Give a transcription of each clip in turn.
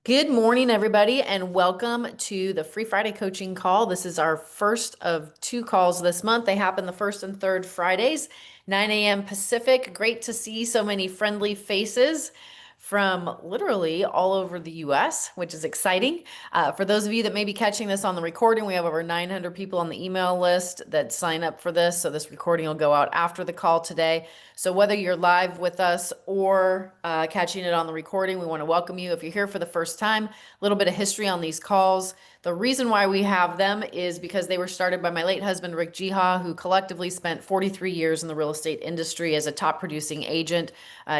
Good morning, everybody, and welcome to the Free Friday coaching call. This is our first of two calls this month. They happen the first and third Fridays, 9 a.m. Pacific. Great to see so many friendly faces from literally all over the US, which is exciting. For those of you that may be catching this on the recording, we have over 900 people on the email list that sign up for this. So this recording will go out after the call today. So whether you're live with us or catching it on the recording, we want to welcome you. If you're here for the first time, a little bit of history on these calls. The reason why we have them is because they were started by my late husband, Rick Jiha, who collectively spent 43 years in the real estate industry as a top producing agent,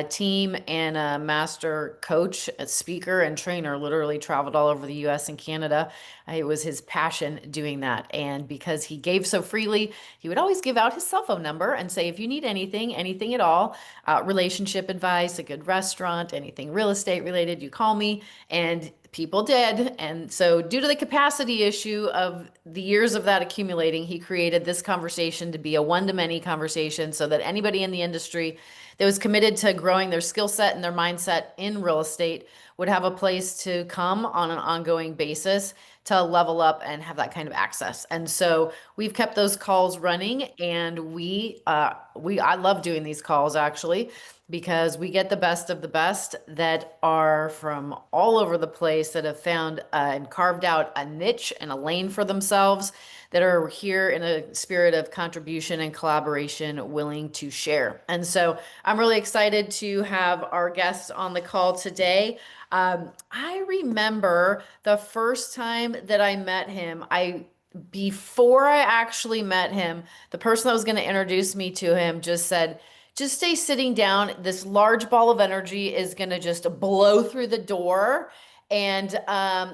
team, and a master coach, a speaker, and trainer. Literally traveled all over the US and Canada. It was his passion doing that. And because he gave so freely, he would always give out his cell phone number and say, if you need anything at all, relationship advice, a good restaurant, anything real estate related, you call me. And people did. And so, due to the capacity issue of the years of that accumulating, he created this conversation to be a one to many conversation so that anybody in the industry that was committed to growing their skill set and their mindset in real estate would have a place to come on an ongoing basis to level up and have that kind of access. And so we've kept those calls running, and I love doing these calls actually because we get the best of the best that are from all over the place that have found and carved out a niche and a lane for themselves that are here in a spirit of contribution and collaboration, willing to share. And so I'm really excited to have our guests on the call today. I remember the first time that I met him, before I actually met him, the person that was going to introduce me to him just said, just stay sitting down. This large ball of energy is going to just blow through the door. And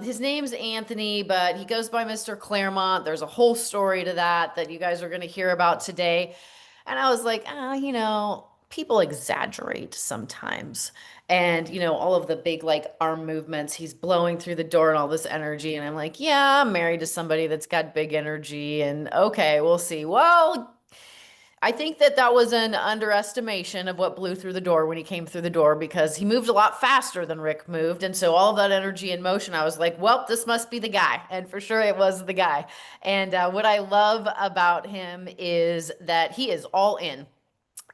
his name's Anthony, but he goes by Mr. Claremont. There's a whole story to that you guys are going to hear about today. And I was like, people exaggerate sometimes. And, all of the big like arm movements, he's blowing through the door and all this energy. And I'm like, yeah, I'm married to somebody that's got big energy. And okay, we'll see. Well, I think that was an underestimation of what blew through the door when he came through the door because he moved a lot faster than Rick moved. And so all of that energy and motion, I was like, well, this must be the guy. And for sure it was the guy. And what I love about him is that he is all in.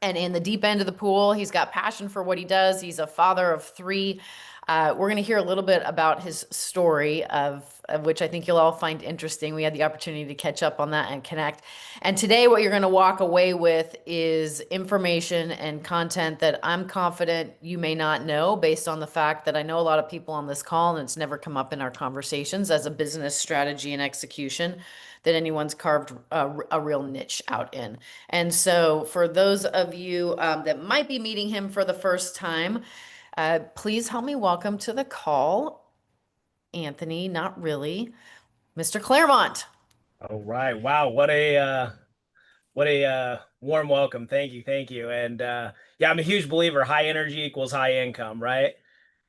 And in the deep end of the pool, he's got passion for what he does. He's a father of three. We're going to hear a little bit about his story, of which I think you'll all find interesting. We had the opportunity to catch up on that and connect. And today, what you're going to walk away with is information and content that I'm confident you may not know, based on the fact that I know a lot of people on this call, and it's never come up in our conversations as a business strategy and execution that anyone's carved a real niche out in. And so, for those of you that might be meeting him for the first time, please help me welcome to the call, Anthony, not really, Mr. Claremont. All right. Wow. What a warm welcome. Thank you. Thank you. And yeah, I'm a huge believer high energy equals high income, right?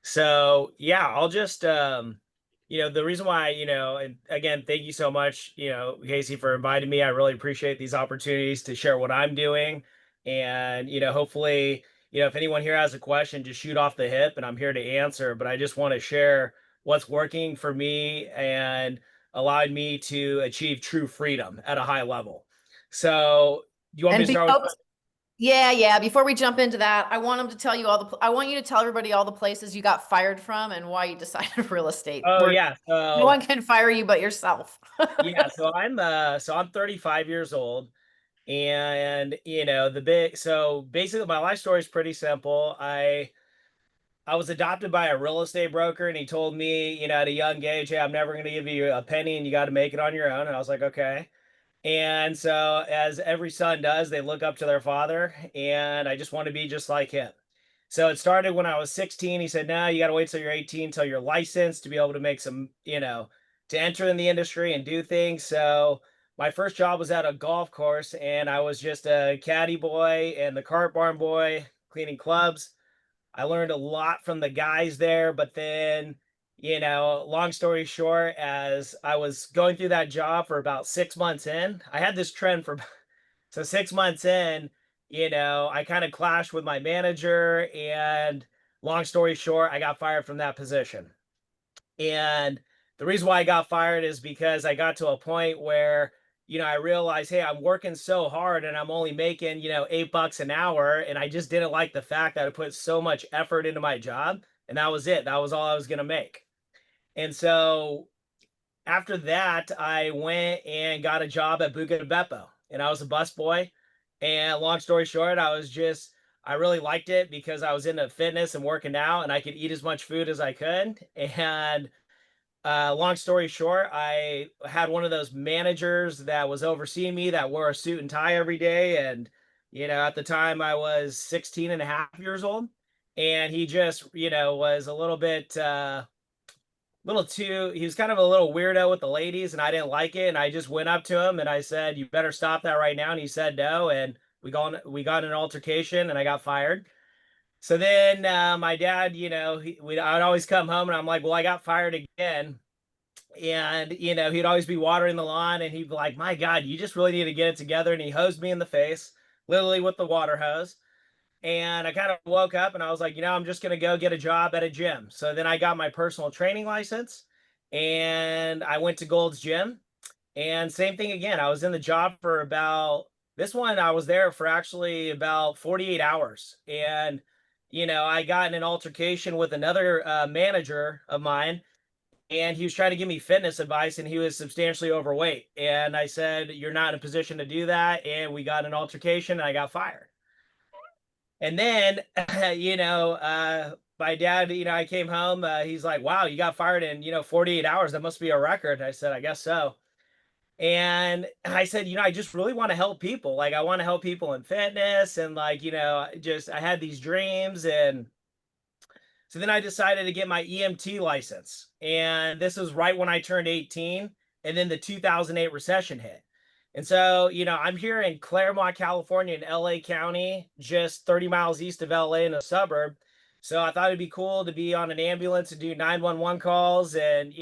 So yeah, I'll just the reason why, and again, thank you so much, Casey, for inviting me. I really appreciate these opportunities to share what I'm doing. And, hopefully, if anyone here has a question, just shoot off the hip and I'm here to answer. But I just want to share what's working for me and allowed me to achieve true freedom at a high level. So, do you want me And to start with? yeah. Before we jump into that, I want him to tell you I want you to tell everybody all the places you got fired from and why you decided real estate. Oh Where yeah. no one can fire you but yourself. So I'm 35 years old. And so basically my life story is pretty simple. I was adopted by a real estate broker, and he told me, at a young age, hey, I'm never going to give you a penny and you got to make it on your own. And I was like, okay. And so, as every son does, they look up to their father, and I just want to be just like him. So it started when I was 16. He said, no, you got to wait till you're 18, till you're licensed to be able to make some, to enter in the industry and do things. So my first job was at a golf course, and I was just a caddy boy and the cart barn boy cleaning clubs. I learned a lot from the guys there, but then, long story short, as I was going through that job for about 6 months in, I had this trend for so 6 months in, I kind of clashed with my manager, and long story short, I got fired from that position. And the reason why I got fired is because I got to a point where, I realized, hey, I'm working so hard and I'm only making, $8 an hour. And I just didn't like the fact that I put so much effort into my job. And that was it. That was all I was going to make. And so after that, I went and got a job at Buca de Beppo, and I was a busboy. And long story short, I really liked it because I was into fitness and working out, and I could eat as much food as I could. And long story short, I had one of those managers that was overseeing me that wore a suit and tie every day. And, at the time I was 16 and a half years old. And he just, was a little too he was kind of a little weirdo with the ladies, and I didn't like it. And I just went up to him and I said, "You better stop that right now." And he said no. And we got in an altercation and I got fired. So then my dad, I'd always come home and I'm like, well, I got fired again. And he'd always be watering the lawn and he'd be like, my God, you just really need to get it together. And he hosed me in the face, literally with the water hose. And I kind of woke up and I was like, I'm just going to go get a job at a gym. So then I got my personal training license and I went to Gold's Gym. And same thing again. I was in the job for about this one, I was there for actually about 48 hours. And, I got in an altercation with another manager of mine, and he was trying to give me fitness advice, and he was substantially overweight. And I said, "You're not in a position to do that." And we got an altercation and I got fired. And then, my dad, I came home. He's like, "Wow, you got fired in, 48 hours. That must be a record." I said, "I guess so." And I said, I just really want to help people. Like, I want to help people in fitness. And like, I had these dreams. And so then I decided to get my EMT license. And this was right when I turned 18. And then the 2008 recession hit. And so, I'm here in Claremont, California, in LA County, just 30 miles east of LA in a suburb. So I thought it'd be cool to be on an ambulance and do 911 calls and,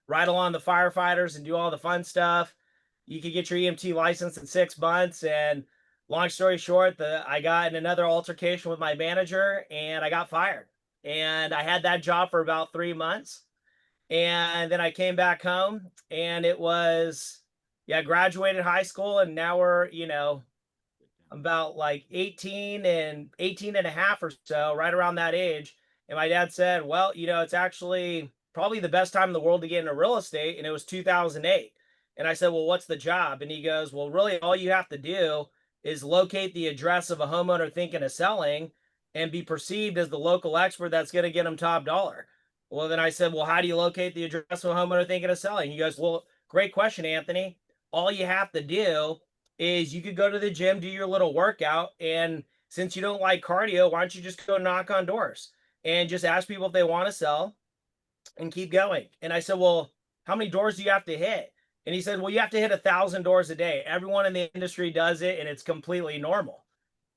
ride along the firefighters and do all the fun stuff. You could get your EMT license in 6 months. And long story short, I got in another altercation with my manager and I got fired. And I had that job for about 3 months. And then I came back home and it was, yeah, graduated high school. And now we're, about like 18 and 18 and a half or so, right around that age. And my dad said, well, it's actually probably the best time in the world to get into real estate. And it was 2008. And I said, well, what's the job? And he goes, well, really, all you have to do is locate the address of a homeowner thinking of selling and be perceived as the local expert that's going to get them top dollar. Well, then I said, well, how do you locate the address of a homeowner thinking of selling? He goes, well, great question, Anthony. All you have to do is you could go to the gym, do your little workout, and since you don't like cardio, why don't you just go knock on doors and just ask people if they want to sell and keep going? And I said, well, how many doors do you have to hit? And he said, well, you have to hit 1,000 doors a day. Everyone in the industry does it, and it's completely normal.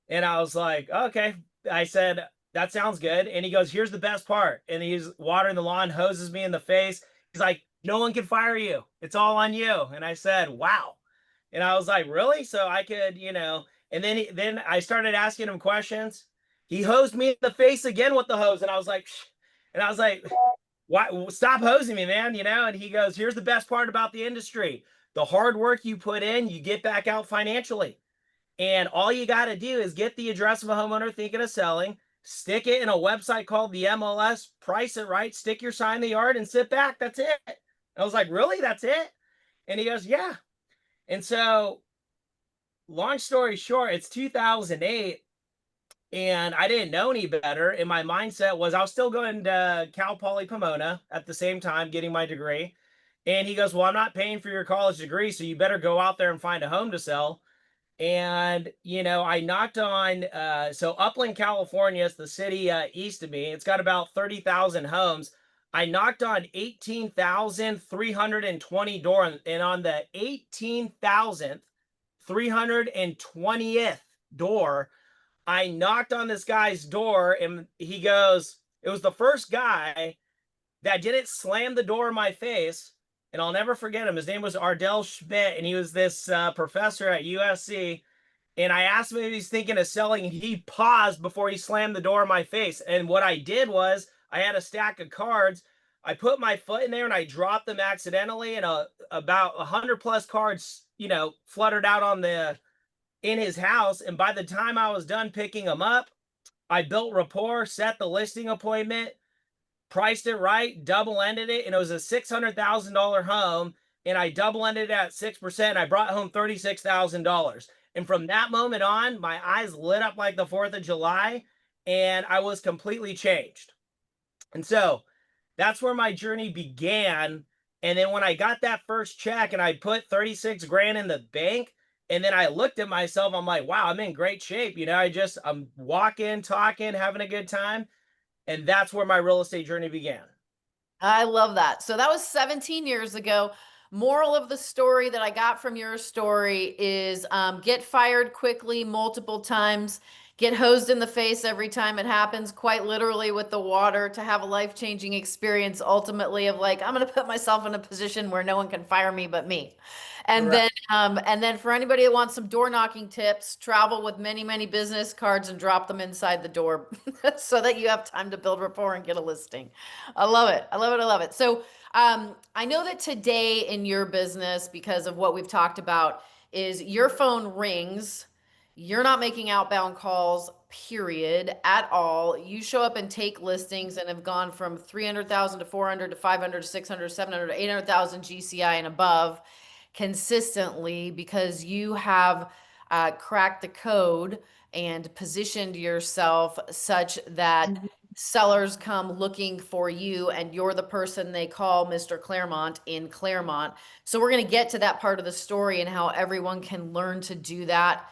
And I was like, okay. I said, that sounds good. And he goes, here's the best part. And he's watering the lawn, hoses me in the face. He's like, no one can fire you. It's all on you. And I said, wow. And I was like, really? So I could, and then I started asking him questions. He hosed me in the face again with the hose. And I was like, Shh. And I was like, why stop hosing me, man? And he goes, here's the best part about the industry. The hard work you put in, you get back out financially. And all you got to do is get the address of a homeowner thinking of selling, stick it in a website called the MLS, price it right, stick your sign in the yard, and sit back. That's it. I was like, really? That's it? And he goes, yeah. And so, long story short, it's 2008, and I didn't know any better. And my mindset was I was still going to Cal Poly Pomona at the same time, getting my degree. And he goes, well, I'm not paying for your college degree, so you better go out there and find a home to sell. And I knocked on so Upland, California is the city east of me. It's got about 30,000 homes. I knocked on 18,320 doors, and on the 18,320th door, I knocked on this guy's door, and he goes, it was the first guy that didn't slam the door in my face. And I'll never forget him. His name was Ardell Schmidt, and he was this professor at USC. And I asked him if he's thinking of selling, and he paused before he slammed the door in my face. And what I did was I had a stack of cards. I put my foot in there and I dropped them accidentally, and about 100 plus cards, fluttered out on the in his house. And by the time I was done picking them up, I built rapport, set the listing appointment, priced it right, double ended it, and it was a $600,000 home. And I double ended it at 6%. I brought home $36,000. And from that moment on, my eyes lit up like the 4th of July, and I was completely changed. And so that's where my journey began. And then when I got that first check and I put 36 grand in the bank, and then I looked at myself, I'm like, wow, I'm in great shape. I'm walking, talking, having a good time. And that's where my real estate journey began. I love that. So that was 17 years ago. Moral of the story that I got from your story is get fired quickly multiple times, get hosed in the face every time it happens, quite literally with the water, to have a life-changing experience ultimately of like, I'm going to put myself in a position where no one can fire me but me. Right. And then for anybody that wants some door knocking tips, travel with many, many business cards and drop them inside the door so that you have time to build rapport and get a listing. I love it. I love it. I love it. So, I know that today in your business, because of what we've talked about, is your phone rings. You're not making outbound calls, period, at all. You show up and take listings and have gone from 300,000 to 400 to 500 to 600, 700 to 800,000 GCI and above consistently because you have cracked the code and positioned yourself such that sellers come looking for you and you're the person they call Mr. Claremont in Claremont. So we're going to get to that part of the story and how everyone can learn to do that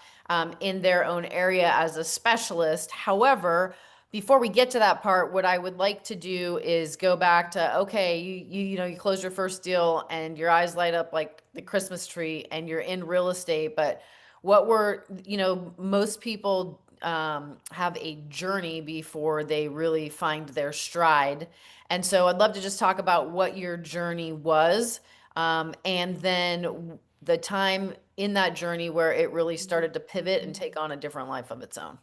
in their own area as a specialist. However, before we get to that part, what I would like to do is go back to, okay, you close your first deal and your eyes light up like the Christmas tree and you're in real estate, but most people have a journey before they really find their stride. And so I'd love to just talk about what your journey was, and then the time in that journey where it really started to pivot and take on a different life of its own.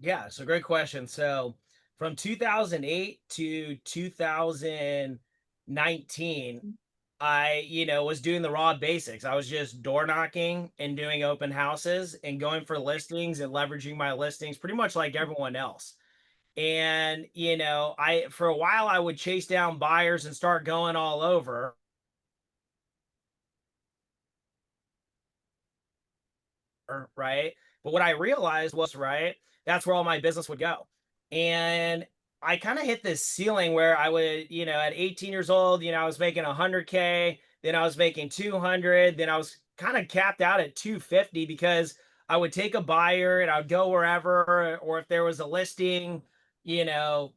Yeah, so great question. So from 2008 to 2019, I, was doing the raw basics. I was just door knocking and doing open houses and going for listings and leveraging my listings pretty much like everyone else. And, for a while I would chase down buyers and start going all over, right? But what I realized was, right, that's where all my business would go. And I kind of hit this ceiling where I would, at 18 years old, I was making 100K, then I was making 200, then I was kind of capped out at 250 because I would take a buyer and I would go wherever, or if there was a listing, you know,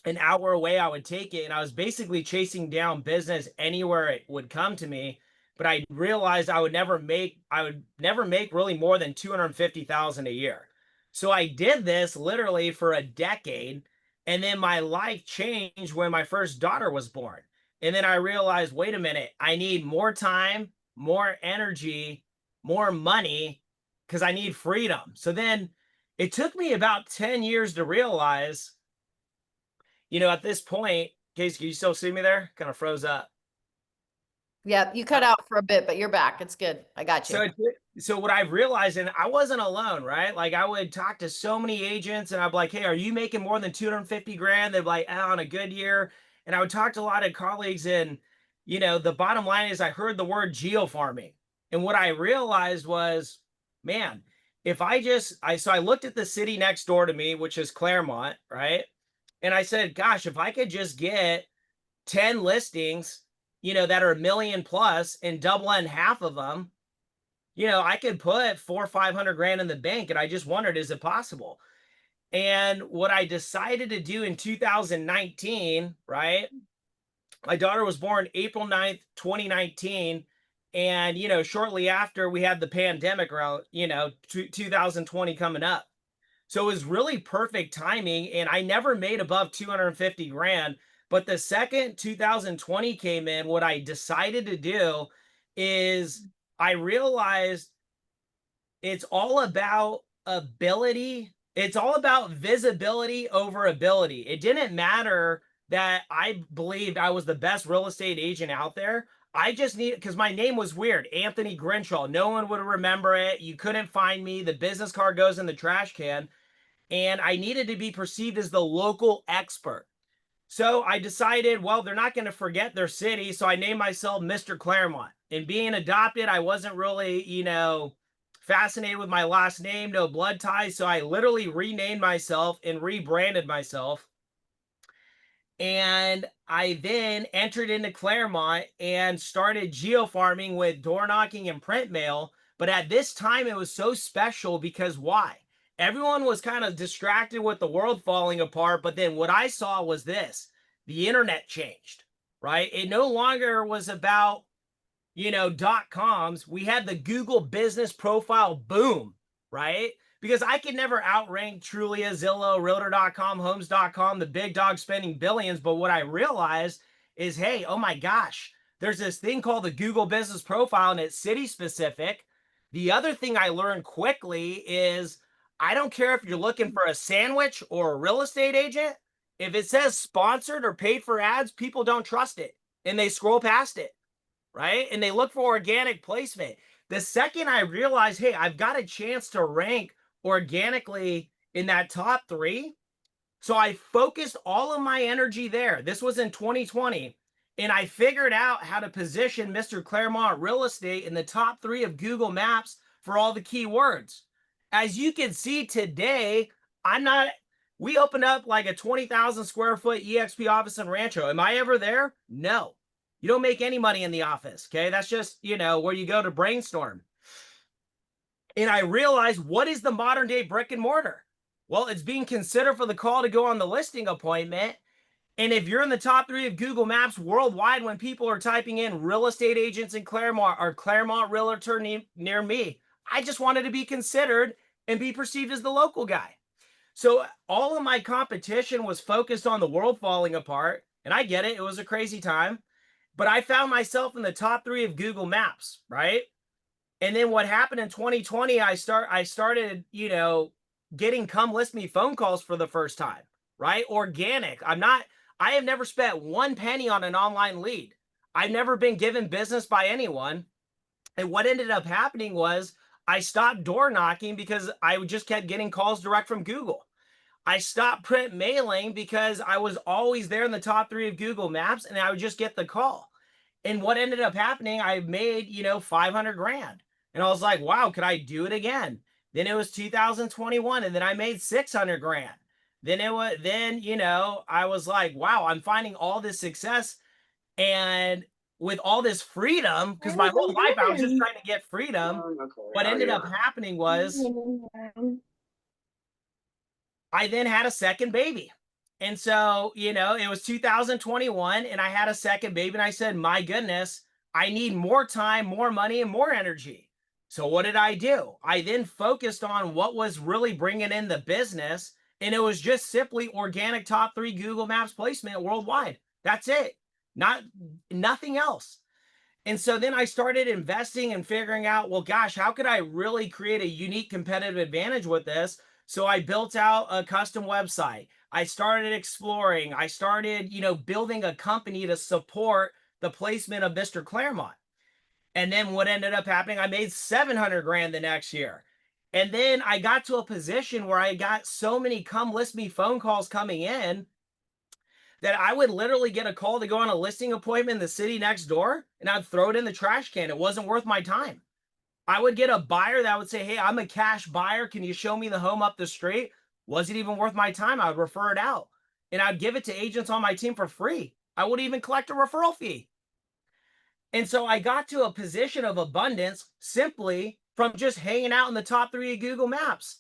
an hour away, I would take it. And I was basically chasing down business anywhere it would come to me. But I realized I would never make really more than 250,000 a year. So I did this literally for a decade. And then my life changed when my first daughter was born. And then I realized, wait a minute, I need more time, more energy, more money, because I need freedom. So then it took me about 10 years to realize, at this point, Casey, can you still see me there? Kind of froze up. Yeah, you cut Uh, out for a bit, but you're back. It's good. I got you. so what I've realized, and I wasn't alone, right? Like I would talk to so many agents, and I'd be like, "Hey, are you making more than 250 grand?" They'd be like, "Ah, on a good year." And I would talk to a lot of colleagues, and the bottom line is, I heard the word geofarming, and what I realized was, man, if I looked at the city next door to me, which is Claremont, right? And I said, gosh, if I could just get 10 listings, that are a million plus and double in half of them, I could put 400 or 500 grand in the bank. And I just wondered, is it possible? And what I decided to do in 2019, right? My daughter was born April 9th, 2019. And, shortly after we had the pandemic around, 2020 coming up. So it was really perfect timing, and I never made above 250 grand. But the second 2020 came in, what I decided to do is I realized it's all about ability. It's all about visibility over ability. It didn't matter. that I believed I was the best real estate agent out there. I just need, because my name was weird, Anthony Grinshaw. No one would remember it. You couldn't find me. The business card goes in the trash can. And I needed to be perceived as the local expert. So I decided, well, they're not going to forget their city. So I named myself Mr. Claremont. And being adopted, I wasn't really, fascinated with my last name, no blood ties. So I literally renamed myself and rebranded myself. And I then entered into Claremont and started geofarming with door knocking and print mail. But at this time, it was so special because why? Everyone was kind of distracted with the world falling apart. But then what I saw was this: the internet changed, right? It no longer was about dot coms. We had the Google business profile boom, right? Because I could never outrank Trulia, Zillow, Realtor.com, Homes.com, the big dog spending billions. But what I realized is, hey, oh my gosh, there's this thing called the Google business profile and it's city specific. The other thing I learned quickly is I don't care if you're looking for a sandwich or a real estate agent. If it says sponsored or paid for ads, people don't trust it and they scroll past it, right? And they look for organic placement. The second I realized, hey, I've got a chance to rank organically in that top three. So I focused all of my energy there. This was in 2020. And I figured out how to position Mr. Claremont Real Estate in the top three of Google Maps for all the keywords. As you can see today, I'm not, we opened up like a 20,000 square foot EXP office in Rancho. Am I ever there? No. You don't make any money in the office. Okay. That's just, where you go to brainstorm. And I realized, what is the modern day brick and mortar? Well, it's being considered for the call to go on the listing appointment. And if you're in the top three of Google Maps worldwide, when people are typing in real estate agents in Claremont or Claremont realtor near me, I just wanted to be considered and be perceived as the local guy. So all of my competition was focused on the world falling apart. And I get it. It was a crazy time. But I found myself in the top three of Google Maps, right? And then what happened in 2020, I started, getting come list me phone calls for the first time, right? Organic. I have never spent one penny on an online lead. I've never been given business by anyone. And what ended up happening was I stopped door knocking because I just kept getting calls direct from Google. I stopped print mailing because I was always there in the top three of Google Maps and I would just get the call. And what ended up happening, I made, 500 grand. And I was like, wow, could I do it again? Then it was 2021 and then I made 600 grand. I was like, wow, I'm finding all this success and with all this freedom, because my whole life I was just trying to get freedom. What ended up happening was I then had a second baby. And so, it was 2021 and I had a second baby and I said, my goodness, I need more time, more money, and more energy. So what did I do? I then focused on what was really bringing in the business. And it was just simply organic top three Google Maps placement worldwide. That's it. Nothing else. And so then I started investing and figuring out, well, gosh, how could I really create a unique competitive advantage with this? So I built out a custom website. I started exploring. I started, building a company to support the placement of Mr. Claremont. And then what ended up happening, I made 700 grand the next year. And then I got to a position where I got so many come list me phone calls coming in that I would literally get a call to go on a listing appointment in the city next door and I'd throw it in the trash can. It wasn't worth my time. I would get a buyer that would say, hey, I'm a cash buyer. Can you show me the home up the street? Wasn't even worth my time. I would refer it out and I'd give it to agents on my team for free. I wouldn't even collect a referral fee. And so I got to a position of abundance simply from just hanging out in the top three of Google Maps.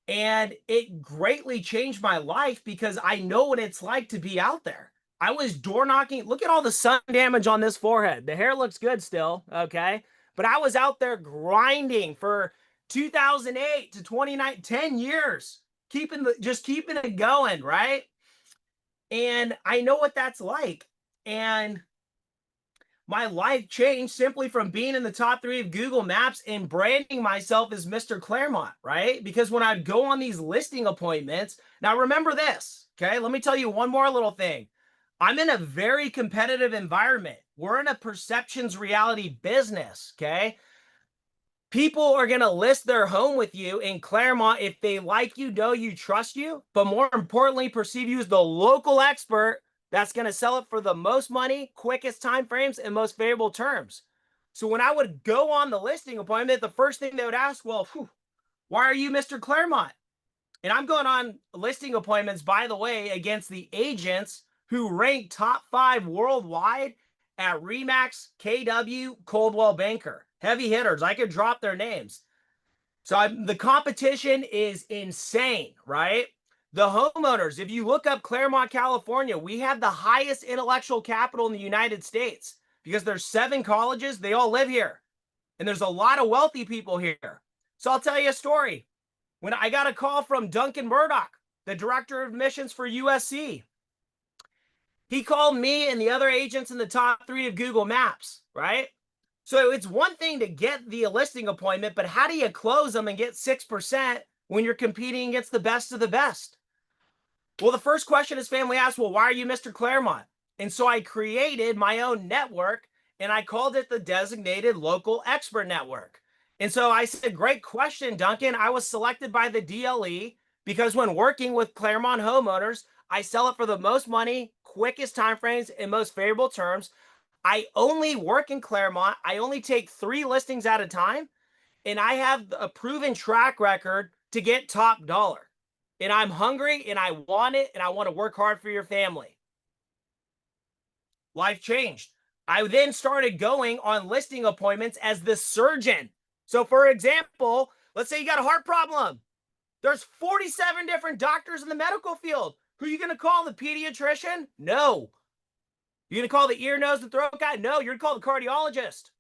And it greatly changed my life because I know what it's like to be out there. I was door knocking. Look at all the sun damage on this forehead. The hair looks good still, okay? But I was out there grinding for 2008 to 29, 10 years, keeping it going, right? And I know what that's like. And my life changed simply from being in the top three of Google Maps and branding myself as Mr. Claremont, right? Because when I'd go on these listing appointments, now remember this, okay? Let me tell you one more little thing. I'm in a very competitive environment. We're in a perceptions reality business. Okay. People are going to list their home with you in Claremont if they like you, know you, trust you, but more importantly, perceive you as the local expert that's going to sell it for the most money, quickest time frames, and most favorable terms. So when I would go on the listing appointment, the first thing they would ask, well, why are you Mr. Claremont? And I'm going on listing appointments, by the way, against the agents who rank top 5 worldwide at Remax, KW, Coldwell Banker. Heavy hitters. I could drop their names. So the competition is insane, right? The homeowners, if you look up Claremont, California, we have the highest intellectual capital in the United States because there's 7 colleges. They all live here. And there's a lot of wealthy people here. So I'll tell you a story. When I got a call from Duncan Murdoch, the director of admissions for USC, he called me and the other agents in the top 3 of Google Maps, right? So it's one thing to get the listing appointment, but how do you close them and get 6% when you're competing against the best of the best? Well, the first question his family asked, well, why are you Mr. Claremont? And so I created my own network and I called it the Designated Local Expert Network. And so I said, great question, Duncan. I was selected by the DLE because when working with Claremont homeowners, I sell it for the most money, quickest timeframes, and most favorable terms. I only work in Claremont. I only take 3 listings at a time, and I have a proven track record to get top dollar. And I'm hungry and I want it and I want to work hard for your family. Life changed. I then started going on listing appointments as the surgeon. So, for example, let's say you got a heart problem. There's 47 different doctors in the medical field. Who are you going to call? The pediatrician? No. You're going to call the ear, nose, and throat guy? No, you're going to call the cardiologist.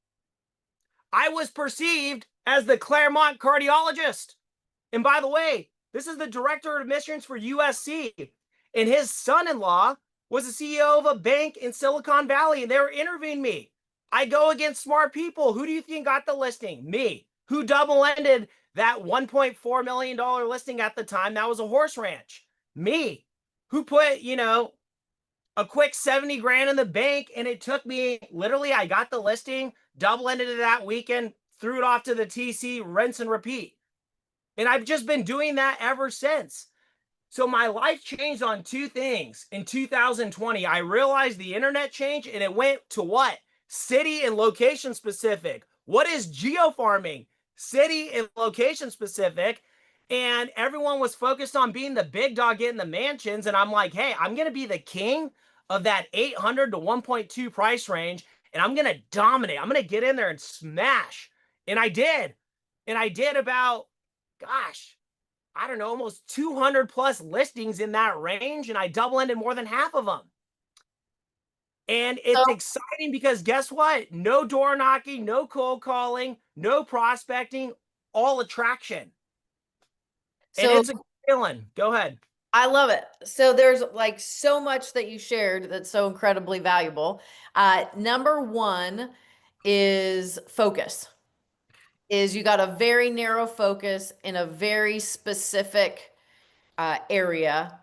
I was perceived as the Claremont cardiologist. And by the way, this is the director of admissions for USC. And his son-in-law was the CEO of a bank in Silicon Valley, and they were interviewing me. I go against smart people. Who do you think got the listing? Me. Who double-ended that $1.4 million listing at the time? That was a horse ranch. Me. Who put, a quick 70 grand in the bank, and it took me, literally, I got the listing, double-ended it that weekend, threw it off to the TC, rinse and repeat. And I've just been doing that ever since. So my life changed on 2 things. In 2020, I realized the internet changed and it went to what? City and location specific. What is geofarming? City and location specific. And everyone was focused on being the big dog getting the mansions. And I'm like, hey, I'm going to be the king of that 800 to 1.2 price range. And I'm going to dominate. I'm going to get in there and smash. And I did. And I did about, gosh, I don't know, almost 200 plus listings in that range, and I double ended more than half of them. And it's So, exciting because guess what? No door knocking, no cold calling, no prospecting, all attraction. And so it's a feeling. Go ahead. I love it. So there's like so much that you shared that's so incredibly valuable. Number one is focus. Is you got a very narrow focus in a very specific area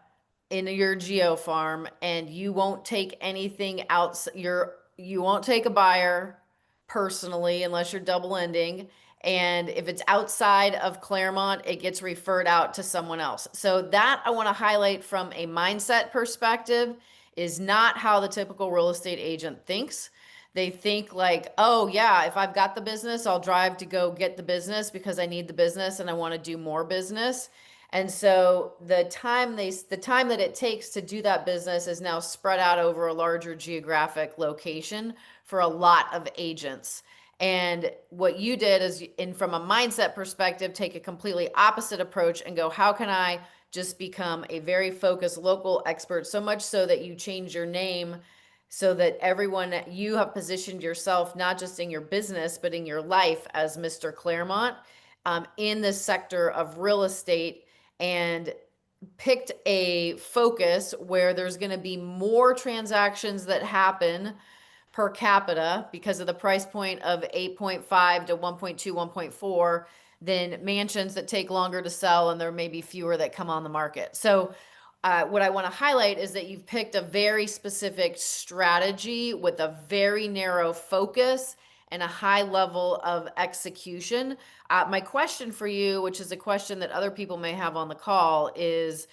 in your geo farm, and you won't take anything else. You won't take a buyer personally unless you're double ending. And if it's outside of Claremont, it gets referred out to someone else. So that I want to highlight from a mindset perspective is not how the typical real estate agent thinks. They think like, oh yeah, if I've got the business, I'll drive to go get the business because I need the business and I want to do more business. And so the time that it takes to do that business is now spread out over a larger geographic location for a lot of agents. And what you did is, in from a mindset perspective, take a completely opposite approach and go, how can I just become a very focused local expert? So much so that you change your name so that everyone, you have positioned yourself not just in your business, but in your life as Mr. Claremont in this sector of real estate, and picked a focus where there's going to be more transactions that happen per capita because of the price point of 8.5 to 1.2, 1.4 than mansions that take longer to sell, and there may be fewer that come on the market. So What I want to highlight is that you've picked a very specific strategy with a very narrow focus and a high level of execution. My question for you, which is a question that other people may have on the call, is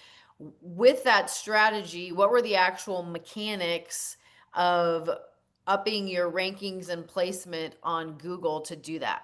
with that strategy, what were the actual mechanics of upping your rankings and placement on Google to do that?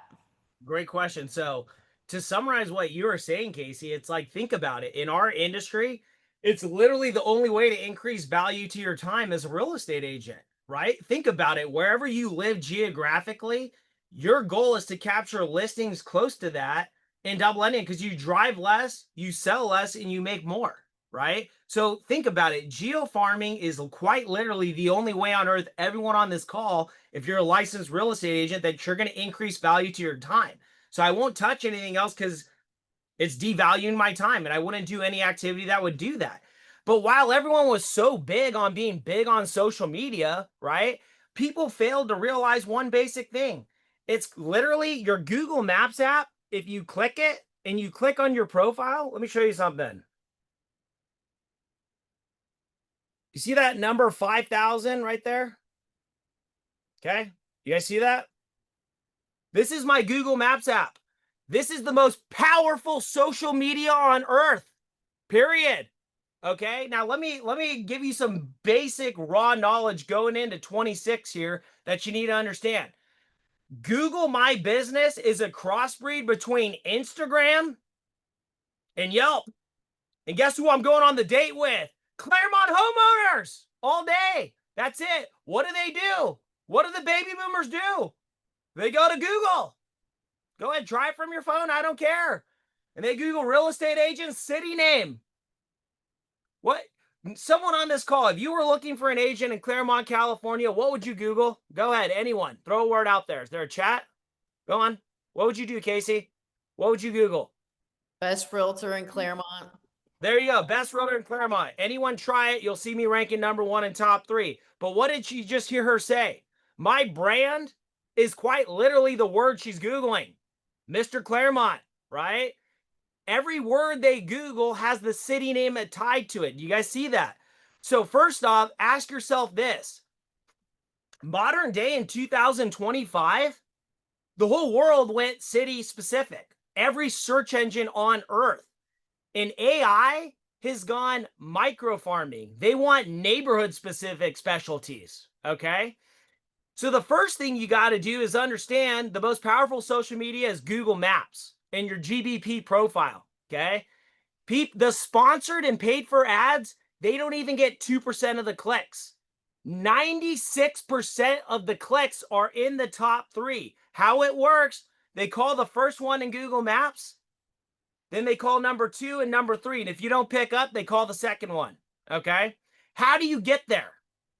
Great question. So, to summarize what you were saying, Casey, it's like, think about it. In our industry, it's literally the only way to increase value to your time as a real estate agent, right? Think about it. Wherever you live geographically, your goal is to capture listings close to that and double ending because you drive less, you sell less, and you make more, right? So, think about it. Geo farming is quite literally the only way on earth, everyone on this call, if you're a licensed real estate agent, that you're going to increase value to your time. So I won't touch anything else because it's devaluing my time and I wouldn't do any activity that would do that. But while everyone was so big on being big on social media, right? People failed to realize one basic thing. It's literally your Google Maps app. If you click it and you click on your profile, let me show you something. You see that number 5,000 right there? Okay. You guys see that? This is my Google Maps app. This is the most powerful social media on earth. Period. Okay? Now let me give you some basic raw knowledge going into 26 here that you need to understand. Google My Business is a crossbreed between Instagram and Yelp. And guess who I'm going on the date with? Claremont homeowners all day. That's it. What do? What do the baby boomers do? They go to Google. Go ahead, try it from your phone. I don't care. And they Google real estate agent city name. What? Someone on this call, if you were looking for an agent in Claremont, California, what would you Google? Go ahead, anyone. Throw a word out there. Is there a chat? Go on. What would you do, Casey? What would you Google? Best realtor in Claremont. There you go. Best realtor in Claremont. Anyone try it, you'll see me ranking #1 in top 3. But what did she just hear her say? My brand is quite literally the word she's Googling. Mr. Claremont, right? Every word they Google has the city name tied to it. You guys see that? So first off, ask yourself this. Modern day in 2025, the whole world went city specific. Every search engine on earth. And AI has gone micro farming. They want neighborhood specific specialties. Okay. So the first thing you got to do is understand the most powerful social media is Google Maps and your GBP profile. Okay. The sponsored and paid for ads, they don't even get 2% of the clicks. 96% of the clicks are in the top 3. How it works, they call the first one in Google Maps, then they call number 2 and number 3. And if you don't pick up, they call the second one. Okay. How do you get there?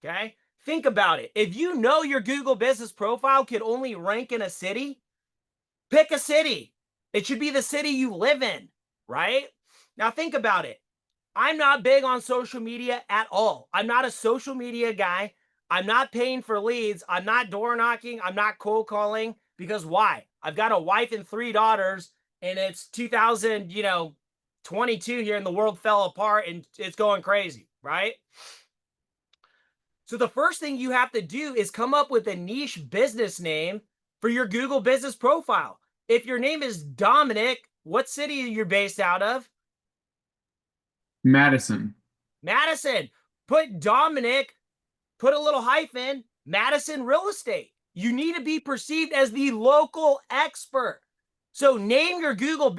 Okay. Think about it. If you know your Google business profile could only rank in a city, pick a city. It should be the city you live in, right? Now think about it. I'm not big on social media at all. I'm not a social media guy. I'm not paying for leads. I'm not door knocking. I'm not cold calling because why? I've got a wife and 3 daughters and it's 2022 here and the world fell apart and it's going crazy, right? So the first thing you have to do is come up with a niche business name for your Google business profile. If your name is Dominic, what city are you based out of? Madison. Madison. Put Dominic, put a little hyphen, Madison Real Estate. You need to be perceived as the local expert. So name your Google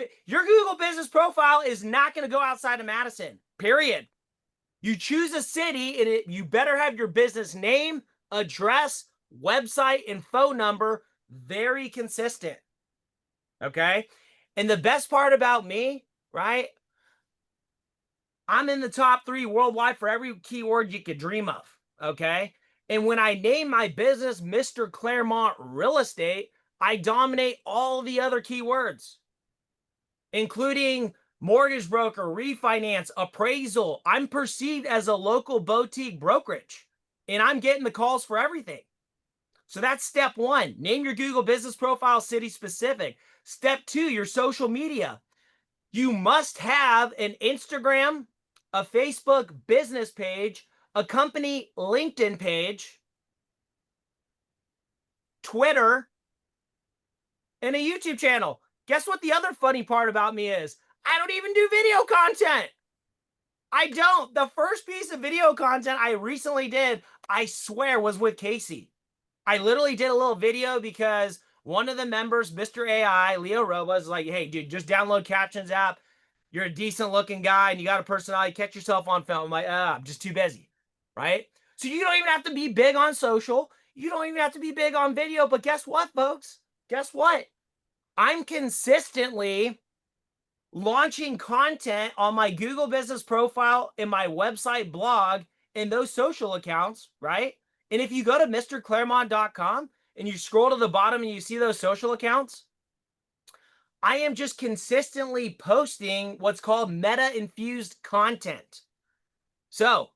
business profile is not going to go outside of Madison, period. You choose a city and you better have your business name, address, website, and phone number very consistent. Okay. And the best part about me, right? I'm in the top 3 worldwide for every keyword you could dream of. Okay. And when I name my business Mr. Claremont Real Estate, I dominate all the other keywords, including mortgage broker, refinance, appraisal. I'm perceived as a local boutique brokerage, and I'm getting the calls for everything. So that's step 1. Name your Google business profile city specific. Step 2, your social media. You must have an Instagram, a Facebook business page, a company LinkedIn page, Twitter, and a YouTube channel. Guess what the other funny part about me is? I don't even do video content. I don't. The first piece of video content I recently did, I swear, was with Casey. I literally did a little video because one of the members, Mr. AI, Leo Roba, is like, hey, dude, just download Captions app. You're a decent looking guy and you got a personality. Catch yourself on film. I'm like, I'm just too busy. Right? So you don't even have to be big on social. You don't even have to be big on video. But guess what, folks? Guess what? I'm consistently launching content on my Google business profile and my website blog and those social accounts, right? And if you go to mrclaremont.com and you scroll to the bottom and you see those social accounts, I am just consistently posting what's called meta infused content. So,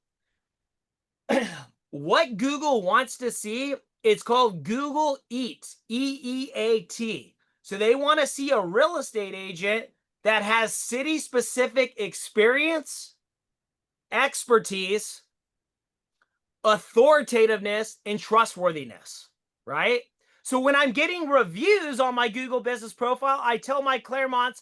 what Google wants to see, it's called Google Eats, EEAT. So they want to see a real estate agent that has city specific experience, expertise, authoritativeness, and trustworthiness, right? So when I'm getting reviews on my Google business profile, I tell my Claremont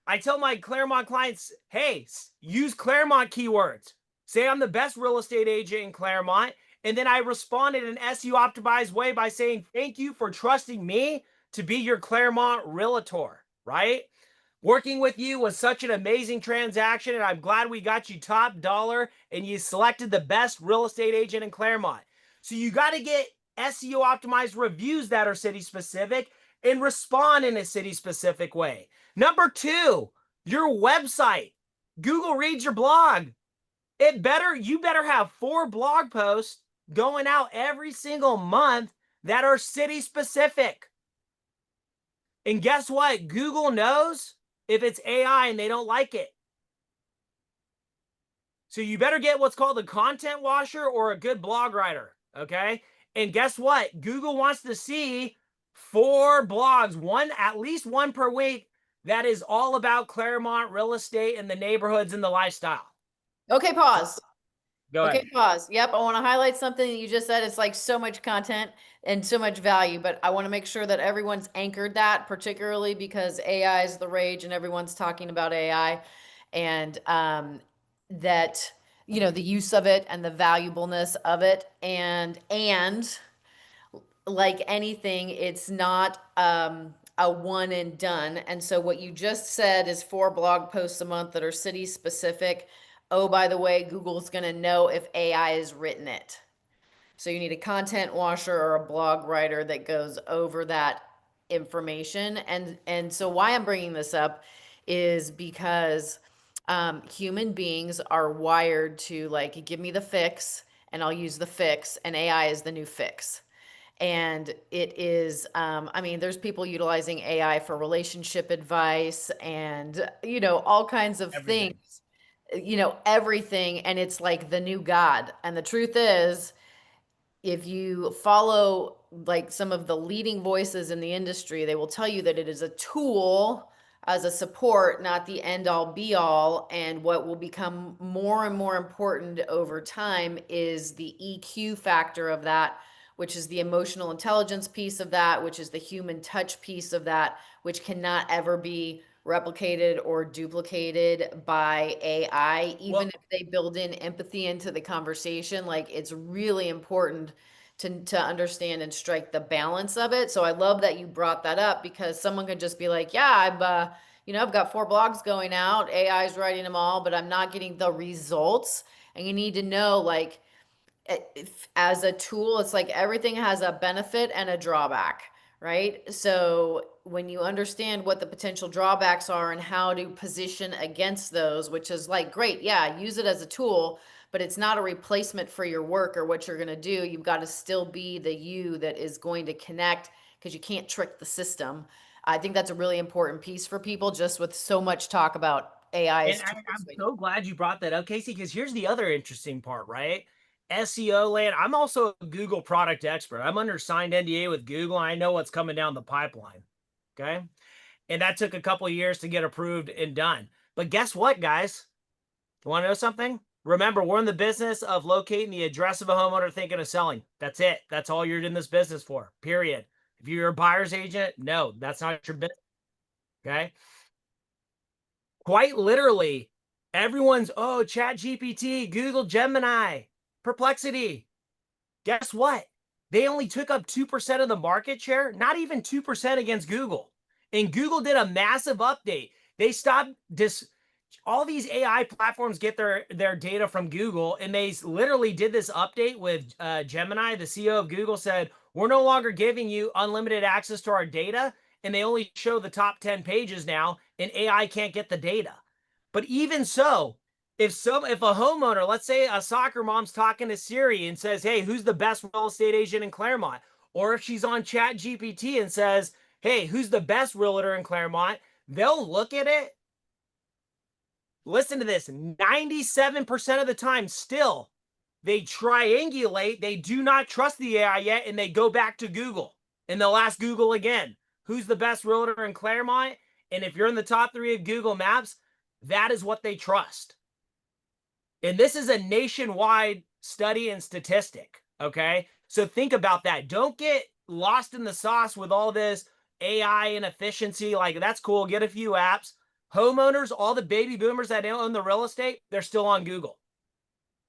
clients, hey, use Claremont keywords. Say I'm the best real estate agent in Claremont. And then I respond in an SEO optimized way by saying, thank you for trusting me to be your Claremont realtor, right? Working with you was such an amazing transaction, and I'm glad we got you top dollar and you selected the best real estate agent in Claremont. So you got to get SEO optimized reviews that are city specific and respond in a city specific way. Number two, your website. Google reads your blog. You better have 4 blog posts going out every single month that are city specific. And guess what? Google knows if it's AI and they don't like it. So you better get what's called a content washer or a good blog writer, okay? And guess what? Google wants to see 4 blogs, at least one per week, that is all about Claremont real estate and the neighborhoods and the lifestyle. Okay, pause. Go Okay, ahead. pause. Yep, I want to highlight something that you just said. It's like so much content and so much value, but I want to make sure that everyone's anchored that, particularly because AI is the rage and everyone's talking about AI, and that the use of it and the valuableness of it, and like anything, it's not a one and done. And so what you just said is 4 blog posts a month that are city specific. Oh, by the way, Google's going to know if AI has written it. So you need a content washer or a blog writer that goes over that information. And so why I'm bringing this up is because human beings are wired to like give me the fix and I'll use the fix, and AI is the new fix. And it is, I mean, there's people utilizing AI for relationship advice and, all kinds of Everything. things, everything. And it's like the new God. And the truth is, if you follow like some of the leading voices in the industry, they will tell you that it is a tool as a support, not the end all be all. And what will become more and more important over time is the EQ factor of that, which is the emotional intelligence piece of that, which is the human touch piece of that, which cannot ever be replicated or duplicated by AI, even Well, if they build in empathy into the conversation. Like it's really important to understand and strike the balance of it. So I love that you brought that up, because someone could just be like, yeah, I've got 4 blogs going out, AI is writing them all, but I'm not getting the results. And you need to know, like, as a tool, it's like everything has a benefit and a drawback, right? So when you understand what the potential drawbacks are and how to position against those, which is like, great, yeah, use it as a tool, but it's not a replacement for your work or what you're going to do. You've got to still be the you that is going to connect, because you can't trick the system. I think that's a really important piece for people, just with so much talk about AI and as tools. I'm so glad you brought that up, Casey, because here's the other interesting part, right? SEO land. I'm also a Google product expert. I'm under signed NDA with Google. I know what's coming down the pipeline. Okay. And that took a couple of years to get approved and done. But guess what, guys? You want to know something? Remember, we're in the business of locating the address of a homeowner thinking of selling. That's it. That's all you're in this business for, period. If you're a buyer's agent, no, that's not your business. Okay. Quite literally, everyone's, oh, Chat GPT, Google Gemini, Perplexity. Guess what? They only took up 2% of the market share, not even 2% against Google. And Google did a massive update. They stopped all these AI platforms get their data from Google, and they literally did this update with Gemini. The CEO of Google said, we're no longer giving you unlimited access to our data, and they only show the top 10 pages now, and AI can't get the data. But even so, if a homeowner, let's say a soccer mom's talking to Siri and says, hey, who's the best real estate agent in Claremont? Or if she's on Chat GPT and says, hey, who's the best realtor in Claremont? They'll look at it. Listen to this, 97% of the time still, they triangulate. They do not trust the AI yet, and they go back to Google. And they'll ask Google again, who's the best realtor in Claremont? And if you're in the top 3 of Google Maps, that is what they trust. And this is a nationwide study and statistic, okay? So think about that. Don't get lost in the sauce with all this AI and efficiency. Like, that's cool. Get a few apps. Homeowners, all the baby boomers that own the real estate, they're still on Google.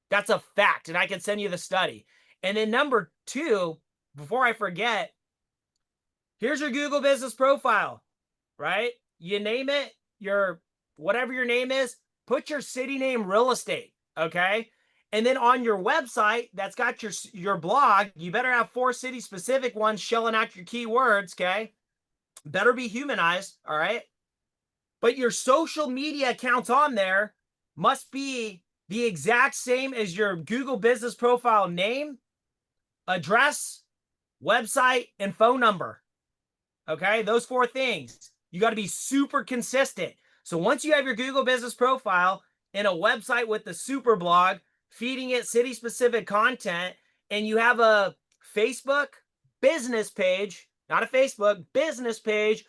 That's a fact. And I can send you the study. And then number 2, before I forget, here's your Google business profile, right? You name it, your whatever your name is, put your city name real estate, okay? And then on your website that's got your blog, you better have 4 city specific ones shelling out your keywords, okay? Better be humanized, all right? But your social media accounts on there must be the exact same as your Google business profile name, address, website, and phone number. Okay, those 4 things. You got to be super consistent. So once you have your Google business profile and a website with the super blog, feeding it city specific content, and you have a Facebook business page, not a Facebook business page,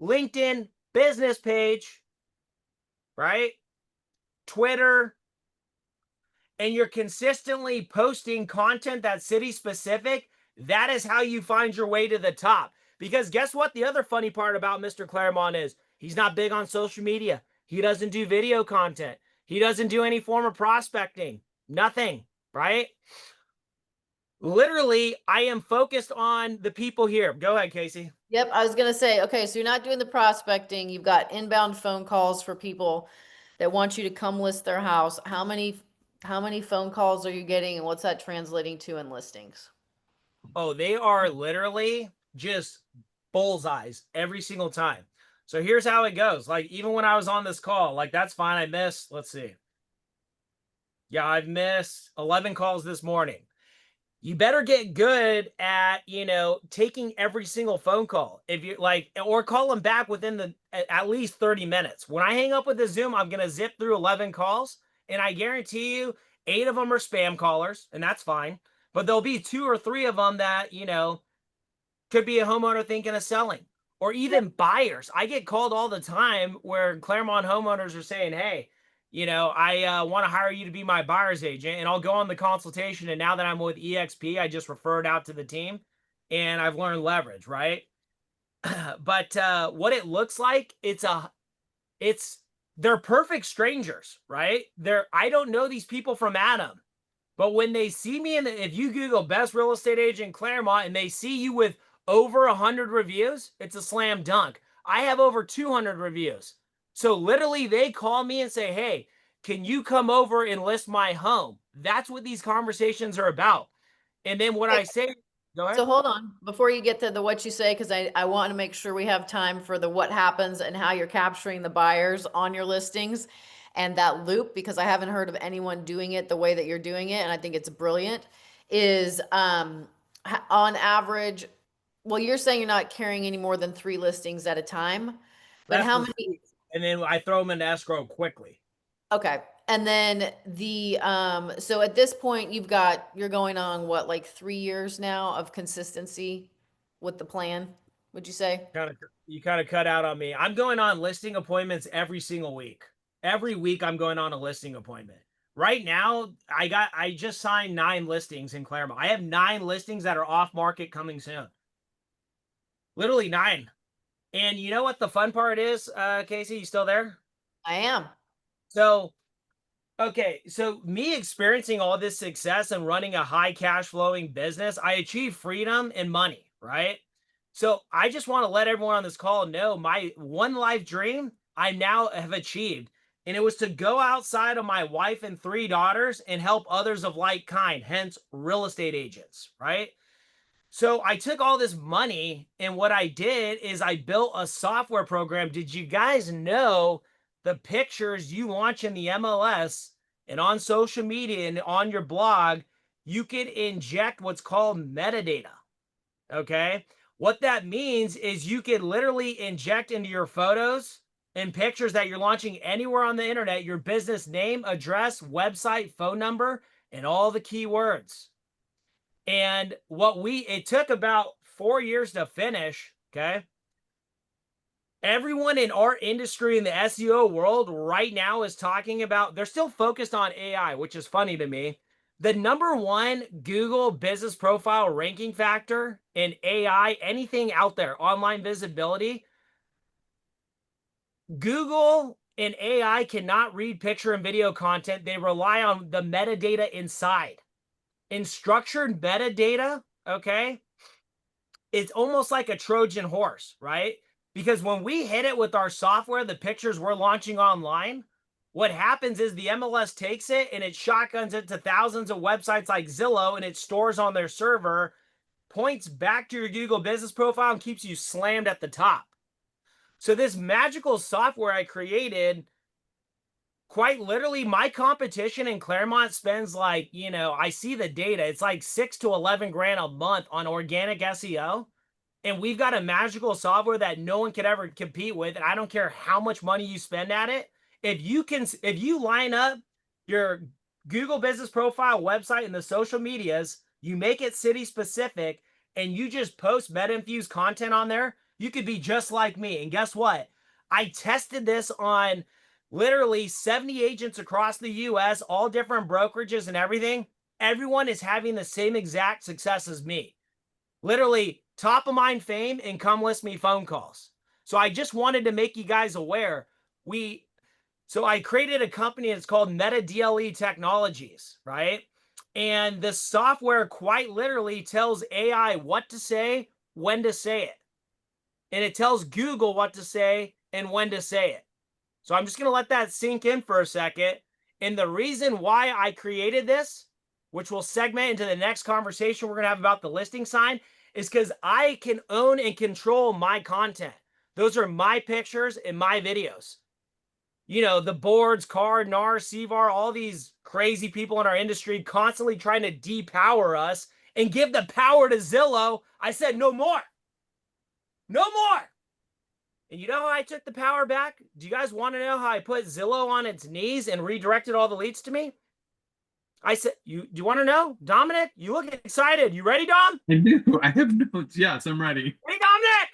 LinkedIn business page, right? Twitter, and you're consistently posting content that's city specific, that is how you find your way to the top. Because guess what? The other funny part about Mr. Claremont is he's not big on social media. He doesn't do video content. He doesn't do any form of prospecting. Nothing, right? Literally, I am focused on the people here. Go ahead, Casey. Yep, I was gonna say, okay, so you're not doing the prospecting. You've got inbound phone calls for people that want you to come list their house. How many phone calls are you getting, and what's that translating to in listings? Oh, they are literally just bullseyes every single time. So here's how it goes. Like, even when I was on this call, like, that's fine. I missed, let's see. Yeah, I've missed 11 calls this morning. You better get good at, taking every single phone call. If you like, or call them back within at least 30 minutes. When I hang up with the Zoom, I'm going to zip through 11 calls, and I guarantee you 8 of them are spam callers, and that's fine. But there'll be 2 or 3 of them that, could be a homeowner thinking of selling, or even buyers. I get called all the time where Claremont homeowners are saying, hey, I want to hire you to be my buyer's agent, and I'll go on the consultation. And now that I'm with EXP, I just refer it out to the team, and I've learned leverage, right? But what it looks like, it's they're perfect strangers, right? I don't know these people from Adam, but when they see me, if you Google best real estate agent in Claremont and they see you with over 100 reviews, it's a slam dunk. I have over 200 reviews. So literally they call me and say, hey, can you come over and list my home? That's what these conversations are about. And then what I say, go ahead. So hold on before you get to the what you say, because I want to make sure we have time for the what happens and how you're capturing the buyers on your listings and that loop, because I haven't heard of anyone doing it the way that you're doing it, and I think it's brilliant. Is on average, well, you're saying you're not carrying any more than 3 listings at a time, but That's how the many? truth. And then I throw them in escrow quickly. Okay. And then so at this point you're going on what, like 3 years now of consistency with the plan, would you say? You kind of cut out on me. I'm going on listing appointments every single week. Every week I'm going on a listing appointment. Right now, I just signed 9 listings in Claremont. I have 9 listings that are off market coming soon. Literally 9. And you know what the fun part is, Casey? You still there? I am. So, okay, so me experiencing all this success and running a high cash flowing business, I achieved freedom and money, right? So I just want to let everyone on this call know my one life dream I now have achieved. And it was to go outside of my wife and 3 daughters and help others of like kind, hence real estate agents, right? So I took all this money and what I did is I built a software program. Did you guys know the pictures you launch in the MLS and on social media and on your blog, you can inject what's called metadata? Okay. What that means is you can literally inject into your photos and pictures that you're launching anywhere on the internet your business name, address, website, phone number, and all the keywords. And it took about 4 years to finish. Okay. Everyone in our industry in the SEO world right now is talking about, they're still focused on AI, which is funny to me. The number one Google business profile ranking factor in AI, anything out there, online visibility, Google and AI cannot read picture and video content. They rely on the metadata inside. In structured metadata, okay, it's almost like a Trojan horse, right? Because when we hit it with our software, the pictures we're launching online, what happens is the MLS takes it and it shotguns it to thousands of websites like Zillow and it stores on their server, points back to your Google business profile and keeps you slammed at the top. So this magical software I created, quite literally, my competition in Claremont spends like, I see the data. It's like 6 to 11 grand a month on organic SEO. And we've got a magical software that no one could ever compete with. And I don't care how much money you spend at it. If you line up your Google business profile website and the social medias, you make it city specific and you just post meta infused content on there, you could be just like me. And guess what? I tested this on literally 70 agents across the US, all different brokerages and everything. Everyone is having the same exact success as me. Literally top of mind fame and come list me phone calls. So I just wanted to make you guys aware. So I created a company that's called Meta DLE Technologies, right? And the software quite literally tells AI what to say, when to say it. And it tells Google what to say and when to say it. So I'm just going to let that sink in for a second. And the reason why I created this, which will segment into the next conversation we're going to have about the listing sign, is because I can own and control my content. Those are my pictures and my videos. The boards, CAR, NAR, CVAR, all these crazy people in our industry constantly trying to depower us and give the power to Zillow. I said, no more. No more. And you know how I took the power back? Do you guys want to know how I put Zillow on its knees and redirected all the leads to me? I said, do you want to know? Dominic, you look excited. You ready, Dom? I do. I have notes. Yes, I'm ready. Hey, Dominic!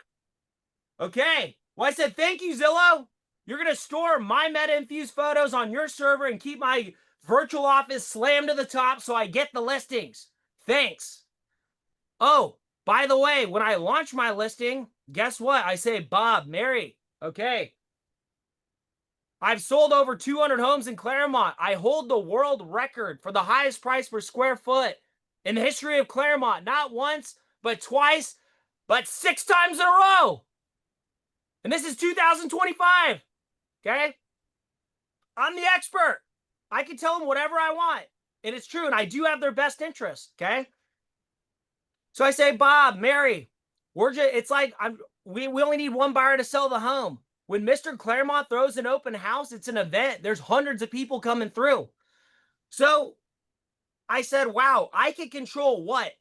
Okay. Well, I said, thank you, Zillow. You're going to store my meta-infused photos on your server and keep my virtual office slammed to the top so I get the listings. Thanks. Oh, by the way, when I launch my listing, guess what? I say, Bob, Mary, okay. I've sold over 200 homes in Claremont. I hold the world record for the highest price per square foot in the history of Claremont. Not once, but twice, but 6 times in a row. And this is 2025. Okay? I'm the expert. I can tell them whatever I want. And it's true. And I do have their best interest. Okay? So I say, Bob, Mary, it's like we only need one buyer to sell the home. When Mr. Claremont throws an open house, it's an event. There's hundreds of people coming through. So I said, wow, I can control what?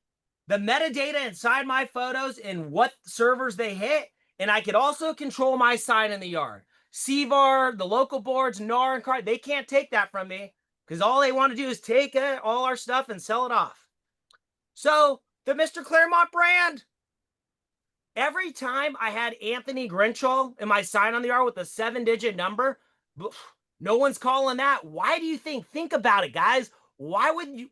The metadata inside my photos and what servers they hit. And I could also control my sign in the yard. CVAR, the local boards, NAR, and CAR, they can't take that from me because all they want to do is take all our stuff and sell it off. So the Mr. Claremont brand, every time I had Anthony Grinchall in my sign on the yard with a 7-digit number, No one's calling that. Why do you think? Think about it, guys. Why would you?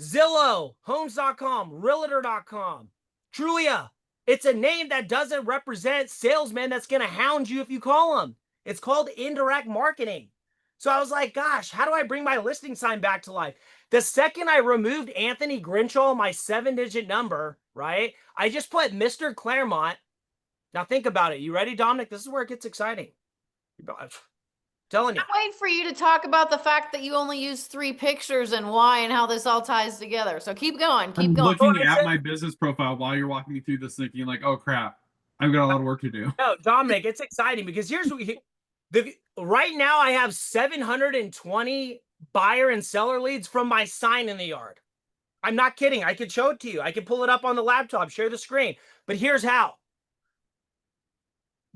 Zillow, Homes.com, Realtor.com, Trulia. It's a name that doesn't represent salesmen that's going to hound you if you call them. It's called indirect marketing. So I was like, gosh, how do I bring my listing sign back to life? The second I removed Anthony Grinchall, my 7-digit number, right? I just put Mr. Claremont. Now think about it. You ready, Dominic? This is where it gets exciting. I'm telling you. I'm waiting for you to talk about the fact that you only use 3 pictures and why and how this all ties together. So keep going, keep I'm going. looking at my business profile while you're walking me through this, thinking like, oh crap, I've got a lot of work to do. No, Dominic, it's exciting because here's what right now I have 720 buyer and seller leads from my sign in the yard. I'm not kidding. I could show it to you. I can pull it up on the laptop, share the screen. But here's how.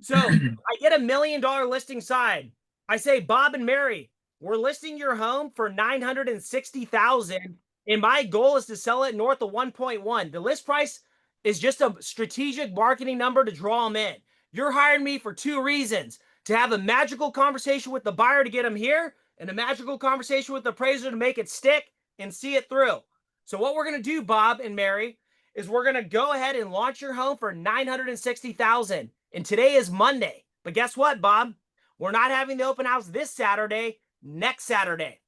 So I get $1 million listing sign. I say, Bob and Mary, we're listing your home for $960,000, and my goal is to sell it north of 1.1. The list price is just a strategic marketing number to draw them in. You're hiring me for 2 reasons: to have a magical conversation with the buyer to get them here, and a magical conversation with the appraiser to make it stick and see it through. So what we're going to do, Bob and Mary, is we're going to go ahead and launch your home for $960,000. And today is Monday. But guess what, Bob? We're not having the open house this Saturday, next Saturday.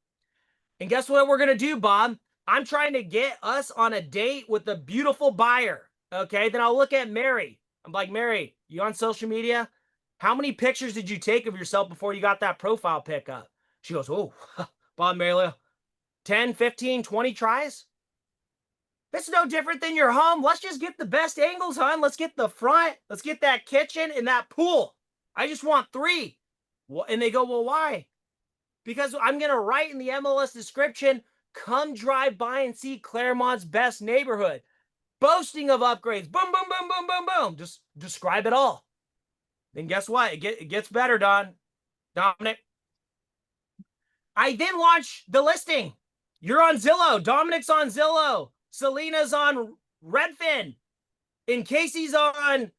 And guess what we're going to do, Bob? I'm trying to get us on a date with a beautiful buyer. Okay, then I'll look at Mary. I'm like, Mary, you on social media? How many pictures did you take of yourself before you got that profile pic up? She goes, oh, Bob, Mary, 10, 15, 20 tries? That's no different than your home. Let's just get the best angles, hon. Let's get the front. Let's get that kitchen and that pool. I just want 3. And they go, well, why? Because I'm going to write in the MLS description, come drive by and see Claremont's best neighborhood. Boasting of upgrades. Boom, boom, boom, boom, boom, boom. Just describe it all. Then guess what? It gets better, Dominic. I then launch the listing. You're on Zillow. Dominic's on Zillow. Selena's on Redfin. And Casey's on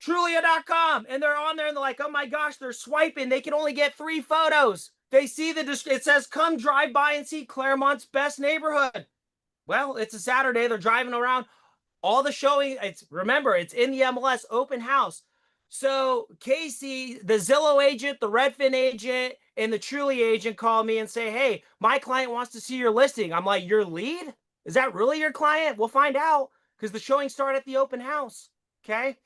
Trulia.com. And they're on there and they're like, oh my gosh, they're swiping. They can only get 3 photos. They see it says, come drive by and see Claremont's best neighborhood. Well, it's a Saturday. They're driving around. All the showing, remember, it's in the MLS open house. So Casey, the Zillow agent, the Redfin agent, and the Trulia agent call me and say, hey, my client wants to see your listing. I'm like, your lead? Is that really your client? We'll find out, because the showing started at the open house. Okay.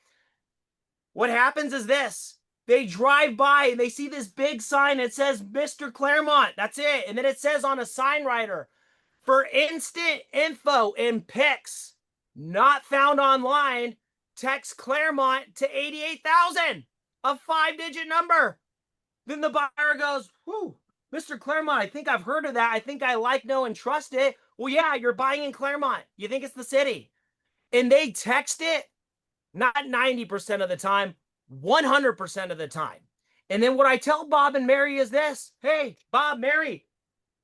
What happens is this. They drive by and they see this big sign that says Mr. Claremont. That's it. And then it says on a sign writer, for instant info and pics not found online, text Claremont to 88,000, a 5-digit number. Then the buyer goes, whoo, Mr. Claremont, I think I've heard of that. I think I like, know, and trust it. Well, yeah, you're buying in Claremont. You think it's the city. And they text it, not 90% of the time, 100% of the time. And then what I tell Bob and Mary is this. Hey, Bob, Mary,